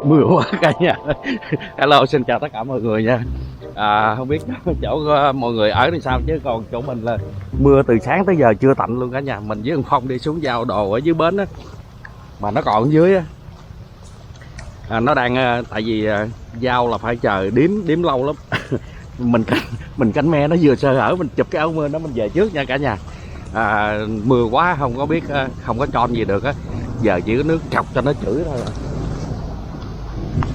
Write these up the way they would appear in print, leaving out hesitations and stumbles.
Mưa quá cả nhà. Hello, xin chào tất cả mọi người nha. Không biết chỗ mọi người ở thì sao, chứ còn chỗ mình là mưa từ sáng tới giờ chưa tạnh luôn cả nhà. Mình với ông Phong đi xuống giao đồ ở dưới bến á, mà nó còn ở dưới á. Nó đang tại vì giao là phải chờ điếm lâu lắm. mình canh me nó vừa sơ hở, mình chụp cái áo mưa nó mình về trước nha cả nhà. Mưa quá không có biết, không có tròn gì được á, giờ chỉ có nước chọc cho nó chửi thôi.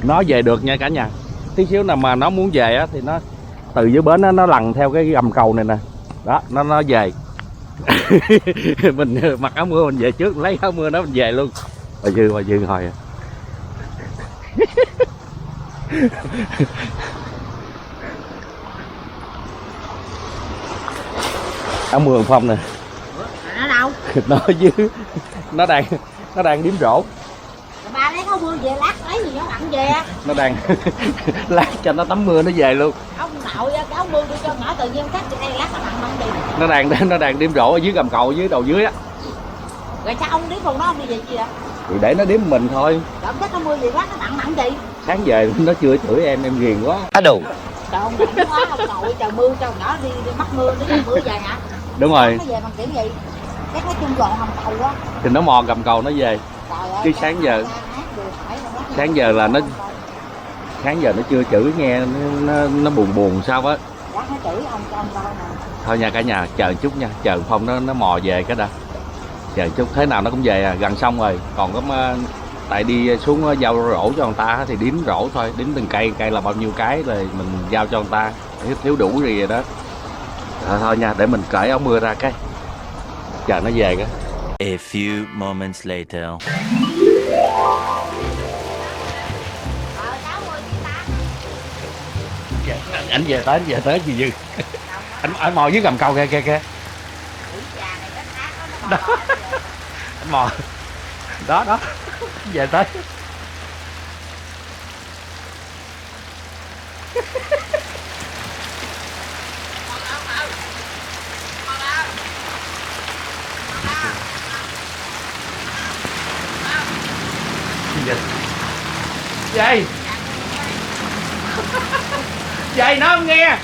Nó về được nha cả nhà. Tí xíu nào mà nó muốn về á thì nó từ dưới bến nó lằn theo cái gầm cầu này nè, đó nó về. Mình mặc áo mưa mình về trước, lấy áo mưa nó mình về luôn. Bà Dư hồi à. Áo mưa Phong nè. Nó đâu? Nó ở dưới, nó đang điếm rổ. Ba lấy áo mưa về lát lấy gì nó lặn về. Nó đang lát cho nó tắm mưa nó về luôn. Ông nội cái áo mưa đi cho nhỏ tự nhiên cắt đây lát nó lặn đi. Nó đang điếm rổ ở dưới gầm cầu, dưới đầu dưới á. Rồi sao ông điếm cùng nó không đi về chi vậy? Thì để nó điếm mình thôi. Ông cắt áo mưa về lát nó lặn gì? Sáng về nó chưa chửi em ghiền quá. Đủ. Trời ông lạnh quá, ông nội trời mưa cho nhỏ đi mắc mưa nó mưa về hả? Đúng rồi. Nó về bằng kiểu gì? Cái chung gọn hầm cầu á. Thì nó mò gầm cầu nó về. Chứ sáng giờ là nó chưa chửi, nghe nó buồn sao á. Nó chửi ông cho ông coi nè. Thôi nha cả nhà, chờ chút nha, chờ Phong nó mò về cái đã. Chờ chút, thế nào nó cũng về gần xong rồi. Còn có tại đi xuống giao rổ cho người ta thì đếm rổ thôi, đếm từng cây là bao nhiêu cái rồi mình giao cho người ta, thiếu đủ gì rồi đó. Thôi nha, để mình cởi áo mưa ra cái chờ nó về cái. A few moments later. Anh về tới gì Dư. Anh mò dưới gầm cầu kìa. Đó. Anh mò đó về tới. Vậy vậy nó không nghe,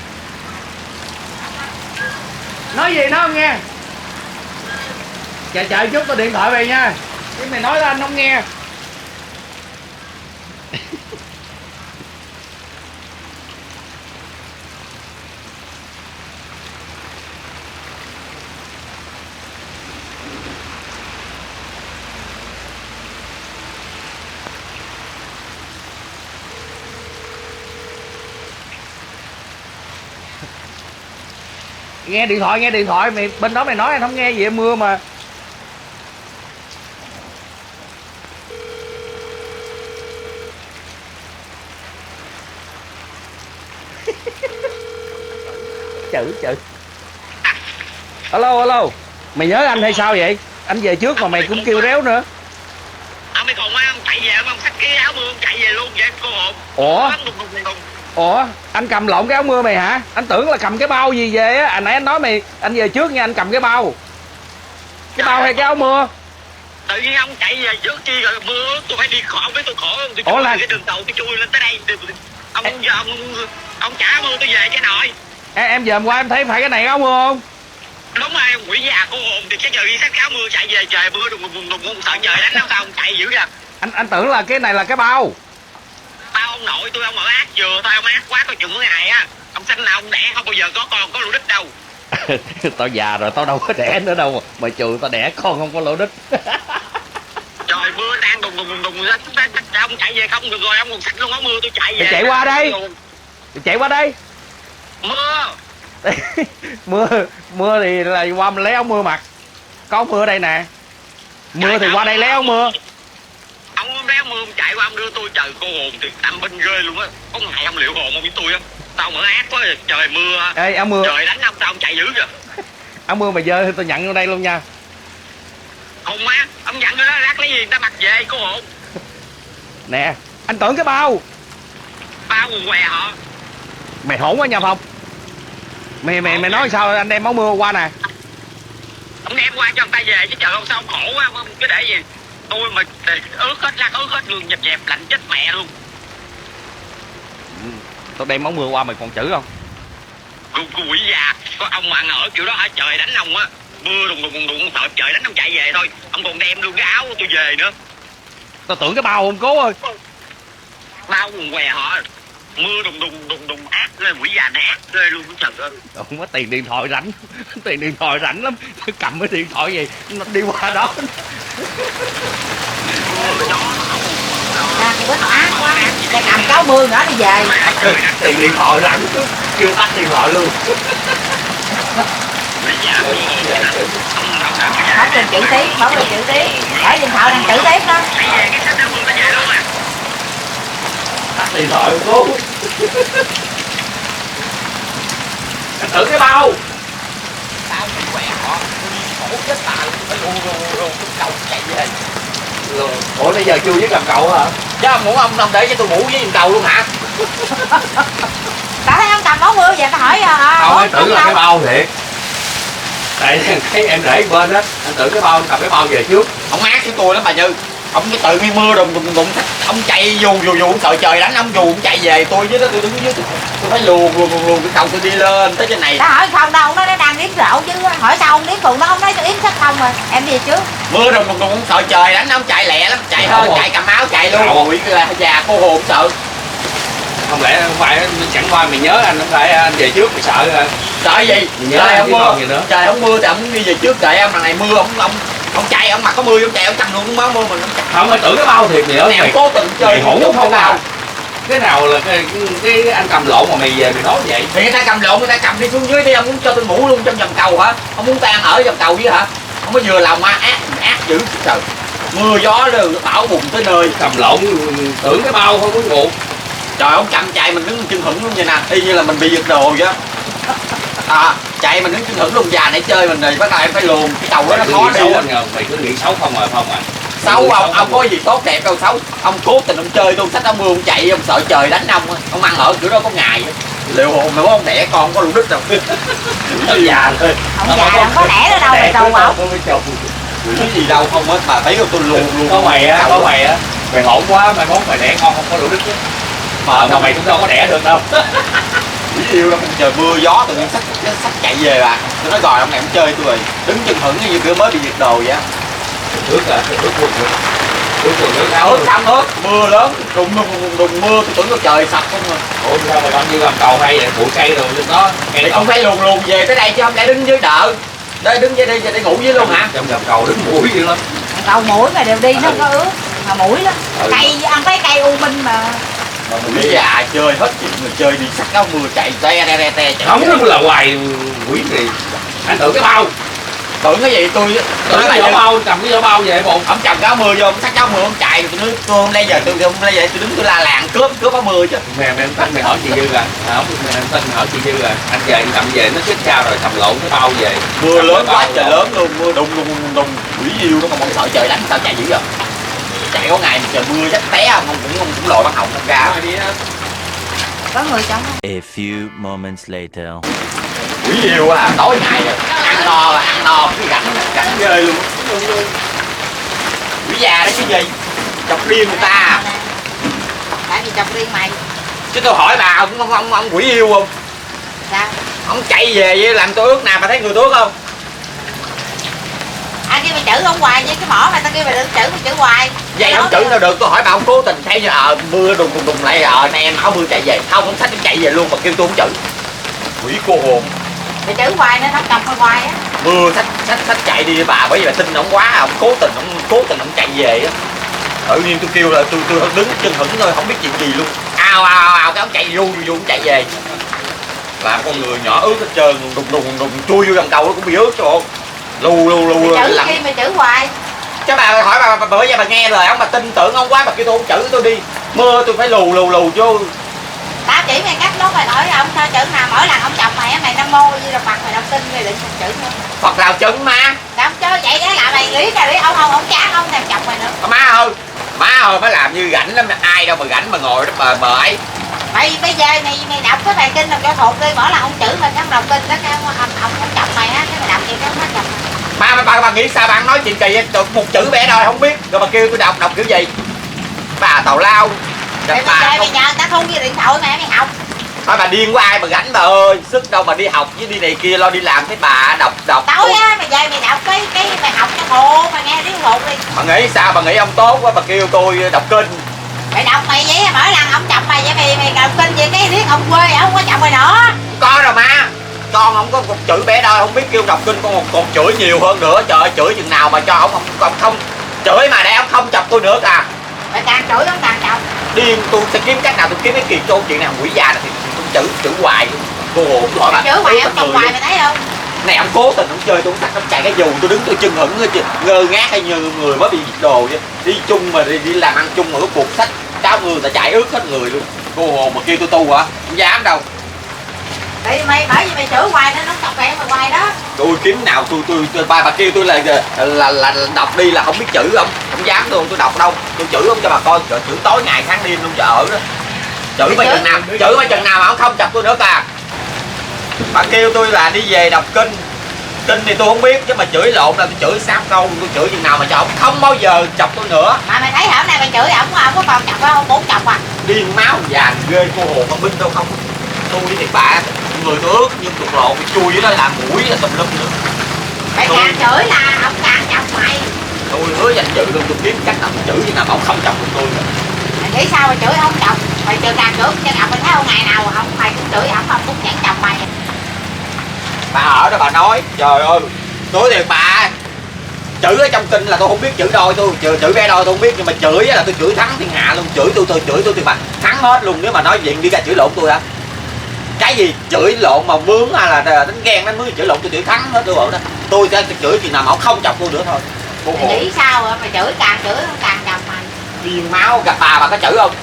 nói gì nó không nghe. Chờ chút tôi điện thoại về nha, cái mày nói là anh không nghe. Nghe điện thoại mày bên đó mày nói anh không nghe gì, em mưa mà. chữ alo, mày nhớ anh hay sao vậy? Anh về trước mà mày cũng kêu réo nữa. Mày còn quá không chạy về không xách cái áo mưa chạy về luôn vậy cô hồn. Ủa anh cầm lộn cái áo mưa mày hả? Anh tưởng là cầm cái bao gì về á. Nãy anh nói mày anh về trước nha, anh cầm cái bao. Cái bao hay cái áo mưa? Tự nhiên ông chạy về trước chi rồi mưa tôi phải đi khỏi với tôi khổ không? Tôi là cái đường tàu tôi chui lên tới đây. Ông trả mưa tôi về cái nội. Em giờ qua em thấy phải cái này áo mưa không? Đúng rồi, quỷ già cô hồn thì cái giờ đi xách áo mưa chạy về trời mưa đùng sợ trời đánh nó sao ông chạy dữ vậy? Anh tưởng là cái này là cái bao. Tao ông nội tôi ông ở ác vừa tao ông ác quá tao chừng cái này á. Ông sinh là ông đẻ không bao giờ có con có lũ đít đâu. Tao già rồi tao đâu có đẻ nữa đâu mà trừ tao đẻ con không có lỗ đít. Trời mưa đang đùng ông chạy về không được rồi ông còn xách luôn áo mưa tôi chạy về. Mày chạy qua đây. Mưa thì là qua mình lấy áo mưa mặc. Có áo mưa ở đây nè. Mưa thì qua đây lấy áo mưa. Ông không lấy áo mưa ông chạy qua ông đưa tôi trời cô hồn thì tâm binh ghê luôn á. Có ngày ông liệu hồn ông với tôi á. Tao mở ác quá trời mưa. Ê áo mưa. Trời đánh ông sao ông chạy dữ vậy? Áo mưa mà dơ thì tôi nhận vô đây luôn nha. Không á, ông nhận cái đó lát lấy gì người ta mặc về cô hồn. Nè, anh tưởng cái bao. Bao quần què họ. Mày hỗn quá nha Phong. Mày nói sao anh đem áo mưa qua nè. Ông đem qua cho người ta về chứ trời ông sao ông khổ quá, ông cứ để gì. Tôi mà ướt hết luôn, dẹp dẹp lạnh chết mẹ luôn. Tao đem món mưa qua mày còn chữ không? Cô quỷ già, có ông mà ăn ở kiểu đó hả, trời đánh ông á, mưa đùng sợ trời đánh ông chạy về thôi, ông còn đem luôn cái áo của tôi về nữa. Tao tưởng cái bao không Cố ơi. Bao quần què họ, mưa đùng ác lên, quỷ già này ác ghê luôn trời ơi. Không có tiền điện thoại rảnh. Tiền điện thoại rảnh lắm. Cầm cái điện thoại gì nó đi qua đó. Bữa ác quá, để cầm cáo mưa nữa đi về. Tiền điện thoại rảnh chưa tắt điện thoại luôn. Bấm lên chữ tiếp, để điện thoại đang chữ tiếp đó. Tắt điện thoại Cố. Anh thử cái bao. Tao mình quẹ họ, tôi đi khổ chết bà luôn, phải lù cầu chạy về. Ủa bây giờ chưa với cầm cậu hả? Chứ ông muốn ông để cho tôi ngủ với cầu luôn hả? Tao thấy ông cầm ống mưa vậy tao hỏi Không, anh tưởng là cái bao thiệt. Tại thấy em để bên đó, anh tưởng cái bao, anh cầm cái bao về trước. Ông ác với tôi lắm bà Như. Ông cái tự nhiên mưa đùng ông chạy dù ông sợ trời đánh ông dù ông chạy về, tôi với đó tôi đứng dưới tôi phải luồn cái cầu tôi đi lên tới trên này. tao hỏi không đâu, nó đang điếm rượu chứ, hỏi sao ông điếm phường đó, ông nói tôi yếm sách không rồi em đi trước. Mưa đùng ông sợ trời đánh ông chạy lẹ lắm, chạy hơn chạy cầm áo chạy luôn. Quỷ là già cô hồn sợ. Không lẽ không phải chẳng qua mày nhớ anh, không phải anh về trước mày sợ rồi. Sợ gì? Trời không mưa, trời không mưa thì ông đi về trước kệ ông, lần này mưa ông chạy, ông mặc có mưa ông chạy, ông cầm luôn cái máu mưa mình. Không, anh tưởng cái bao thiệt nữa. Mày cố tình chơi hỗn không nào. Cái nào là cái anh cầm lộn mà mày về mày nói vậy? Thì người ta cầm lộn, người ta cầm đi xuống dưới đi, ông muốn cho tôi ngủ luôn trong vòng cầu hả? Ông muốn tan ở vòng cầu chứ hả? Không có vừa lòng mà ác dữ trời. Mưa gió rồi bão bùng tới nơi. Cầm lộn tưởng cái bao không có nguồn. Trời, ông cầm chạy mình đứng chân hững luôn vậy nè, y như là mình bị giật đồ vậy á. Chạy mình đứng chân hững luôn, già nãy chơi mình rồi bắt đầu em phải luồn cái cầu đó, nó khó đi lắm. Mày cứ nghĩ xấu không à, không à. Xấu ông có gì tốt đẹp đâu xấu. Ông cố tình ông chơi tôi, xách áo mưa ông chạy, ông sợ trời đánh ông ăn ở kiểu đó có ngày liệu hồn mày không đẻ con có lũ đít đâu. Ông già thôi. Ông già không có đẻ nữa đâu mày tù không? Cái gì đâu không hết mà thấy tôi luôn có mày á, mày hổn quá, mày mốt mày đẻ con không có đủ đích chứ. Mà mày cũng đâu có đẻ được đâu. Yêu đâu, trời mưa gió tự nhiên sách chạy về à. Tôi nói rồi ông này ông chơi tôi rồi, đứng chân hững như kiểu mới bị giật đồ vậy á. Ướt à, ướt quần nữa. Ướt quần ướt áo. Ướt không ướt, mưa lớn, đùng mưa tôi tưởng có trời sập không rồi. Ủa sao mày không như làm cầu hay vậy, bụi cây rồi trên đó. Thì không phải luồn về tới đây chứ không lẽ đứng dưới đợi. Đây đứng dưới đây để ngủ dưới luôn hả? Trong gầm cầu đứng mũi dữ lắm. Cầu mũi mà đều đi nó không có ướt mà mũi lắm. Cây ăn thấy cây u minh mà. Bây già chơi hết chuyện người chơi đi sắc áo mưa chạy te. Không nó là hoài quỷ gì. Anh tưởng cái bao. Tưởng cái gì tôi Tưởng cái vỏ bao, cầm cái vỏ bao về bộ. Ông chồng cái áo mưa vô, ông xách áo mưa ông chạy, tôi hôm nay giờ tôi đứng tôi la làng cướp áo mưa chứ. Mày tin mày hỏi chị Dư à? Không, mày tin hỏi chị Dư à? Anh về anh cầm về nó xích sao rồi cầm lộn cái bao về. Mưa lớn quá trời lớn luôn, mưa đùng quỷ yêu nó còn sợ trời đánh sao chạy dữ vậy? Chạy có ngày trời mưa chắc té ông cũng lội bắt họng ra. Có người trong không? A few moments later. Quỷ yêu à, tối ngày rồi ăn no cái gắn ghê luôn. Quỷ già đó chứ gì, chọc riêng người ta. Tại vì chọc riêng mày. Chứ tôi hỏi bà ông quỷ yêu không? Sao? Ông chạy về với làm tôi ướt nào, bà thấy người tôi ướt không? Ai kêu mày chữ ông hoài với cái mỏ mày, tao kêu mày đừng chữ hoài. Vậy không chữ sao được, tôi hỏi bà ông cố tình thấy như mưa đùng lại nay em áo mưa chạy về, không xách chạy về luôn mà kêu tôi không chữ. Quỷ cô hồn. Mày chữ hoài nên không chọc hoài á. Mưa xách chạy đi bà, bởi vì là tin ông quá, ông cố tình ông chạy về á. Tự nhiên tôi kêu là tôi đứng chân hững thôi, không biết chuyện gì luôn. Ào cái ông chạy vô chạy về. Làm con người nhỏ ướt hết trơn, đùng chui vô gầm cầu nó cũng bị ướt cho lù mày chữ khi mày chữ hoài. Chứ bà hỏi bà bữa giờ bà nghe lời ông, bà tin tưởng ông quá, bà kêu tôi không chữ tôi đi mưa tôi phải lù vô. Tao chỉ mày cách đó mày hỏi ông sao chữ nào, mỗi lần ông chọc mày á mày nam mô như là Phật mày đọc tin mày định chữ nữa. Phật nào chứng mà. Đâu chơi vậy đó là mày lý ông chán ông thèm chọc mày nữa. Má ơi mới làm như rảnh lắm, ai đâu mà rảnh mà ngồi đó bờ ấy. Mày bây giờ mày đọc cái bài kinh đọc cho thuộc đi, mỗi lần ông chữ mình không đọc kinh đó cái ông chọc mày á, cái mày đọc gì cái ông hết chọc mày. Bà nghĩ sao bạn nói chuyện kỳ vậy? Một chữ vẽ đôi không biết rồi bà kêu tôi đọc kiểu gì? Bà tào lao. Mày chơi mày nhờ người ta thu với điện thoại mày học. Thôi bà điên của ai mà gánh bà ơi, sức đâu mà đi học với đi này kia lo đi làm thấy bà đọc. Tối á mày về mày đọc cái mày học cho khổ, mày nghe tiếng hồn đi. Bà nghĩ sao? Bà nghĩ ông tốt quá bà kêu tôi đọc kinh. Mày đọc mày vậy mỗi lần ông chọc mày vậy mày đọc kinh vậy cái riết ông quê ông có chọc mày nữa. Có rồi má. Con không có một chữ vẽ đôi không biết kêu đọc kinh còn chửi nhiều hơn nữa. Trời ơi chửi chừng nào mà cho ông không chửi mà để ông không chọc tôi nữa à. Mày càng chửi ông càng chọc. Điên tôi sẽ kiếm cách nào tôi kiếm cái kiện cho chuyện nào quỷ già này thì tôi chửi hoài. Cô hồn gọi bà. Chửi hoài ông chọc hoài mày thấy không? Này ông cố tình ông chơi tôi tắt ông chạy cái dù tôi đứng tôi chân hững ngơ ngác hay như người mới bị giết đồ vậy. Đi chung mà đi làm ăn chung mà cái cuộc sách cháu người ta chạy ướt hết người luôn. Cô hồn mà kêu tôi tu hả? Không dám đâu. Tại mày bởi vì mày chửi hoài nên nó chọc mẹ mày hoài đó. Tôi kiếm nào tôi bà kêu tôi là đọc đi là không biết chữ không dám luôn tôi đọc đâu. Tôi chửi không cho bà coi chửi tối ngày tháng đêm luôn cho ở đó. Chửi mày chừng nào mà ông không chọc tôi nữa cả. Bà kêu tôi là đi về đọc kinh thì tôi không biết chứ mà chửi lộn là tôi chửi 6 câu tôi chửi chừng nào mà cho ông không bao giờ chọc tôi nữa. Mà mày thấy hôm nay mày chửi ông có còn chọc không? 4 chọc à. Điên máu già ghê cô hồn con binh đâu không. Tôi với thiệt bạ người tôi ướt nhưng tuột lộ bị chui với nó làm mũi là tùm lum nữa. Mày càng chửi là ông càng chọc mày. Tôi hứa danh dự luôn tôi kiếm cách nào tôi chửi chứ nào mà ông không chọc được tôi nữa. Mày nghĩ sao mày chửi không chọc? Mày chửi càng chửi cho gặp mày thấy không ngày nào không mày cũng chửi ông cũng chẳng chọc mày. Bà ở đó bà nói trời ơi tôi thiệt bà chửi ở trong kinh là tôi không biết chửi đôi tôi chửi vẽ đôi tôi không biết nhưng mà chửi là tôi chửi thắng thiên hạ luôn chửi tôi thì bà thắng hết luôn nếu mà nói chuyện đi ra chửi lộn tôi hả cái gì chửi lộn mà mướn hay là đánh ghen đánh mướn chửi lộn tôi chửi thắng hết tôi ở đó tôi sẽ chửi chừng nào mà ông không chọc tôi nữa thôi. Mày nghĩ sao rồi mày chửi càng chọc mày. Điên máu gặp bà có chửi không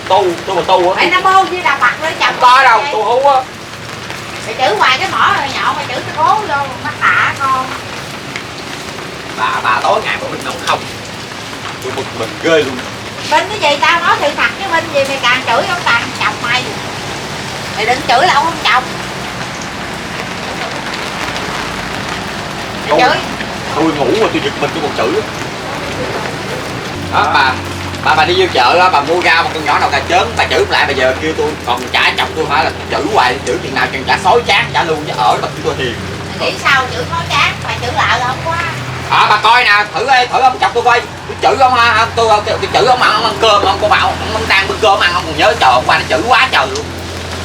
tôi mà tu á Mày nó bô với đào mặt với chồng có đâu tôi hú á. mày chửi hoài cái mỏ rồi nhậu mày chửi cái cố vô mắt tạ con. Bà tối ngày mà mình không tôi bực mình ghê luôn. Minh cái gì tao nói sự thật chứ Minh gì mày càng chửi ông càng chọc mày. Mày định chửi là ông không chọc. Mày chửi. Tôi ngủ mà tôi giật mình tôi còn chửi đó bà đi vô chợ đó, bà mua rau một con nhỏ nào cà chớn bà chửi lại bây giờ kêu tôi còn trả chồng tôi phải là chửi hoài chửi chừng nào chừng trả xối chán trả luôn chứ ở bà kêu tôi hiền. Mày nghĩ sao chửi khó chán mày chửi lại là không quá. Bà coi nè thử ông chọc tôi coi tôi chửi ông ha tôi chửi ông ăn cơm ông cô bảo ông đang bưng cơm ăn ông còn nhớ trời hôm qua nó chửi quá trời luôn.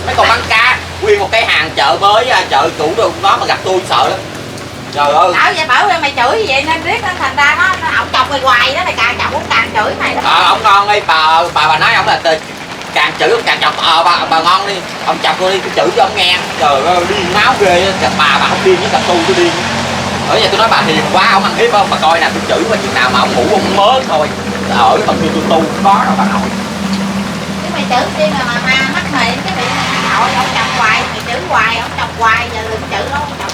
Mấy con bán cá nguyên một cái hàng chợ mới chợ cũ đâu nó mà gặp tôi sợ lắm. Trời ơi. Bảo vậy bảo mày chửi vậy nên riết nó thành ra nó ổng chọc mày hoài đó mày càng chọc cũng càng chửi mày đó. Ông ngon đi bà nói ông là càng chửi ông càng chọc bà ngon đi ông chọc tôi đi tôi chửi cho ông nghe trời ơi điên máu ghê bà không điên với cặp tôi điên. Bởi vậy tôi nói bà hiền quá ông ăn hiếp không bà coi nè tôi chửi qua chừng nào mà ông ngủ ông mớ thôi ở mà kêu tôi tu có đâu bà nội. Chứ mày chửi chi mà mắc mệt cái miệng mày nội ông chọc hoài mày chửi hoài ông chọc hoài giờ đừng chửi nó ông chọc.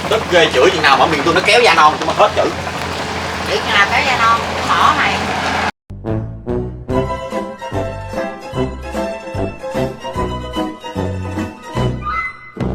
Tức ghê chửi chừng nào mà miệng tôi nó kéo da non tôi mà hết chửi.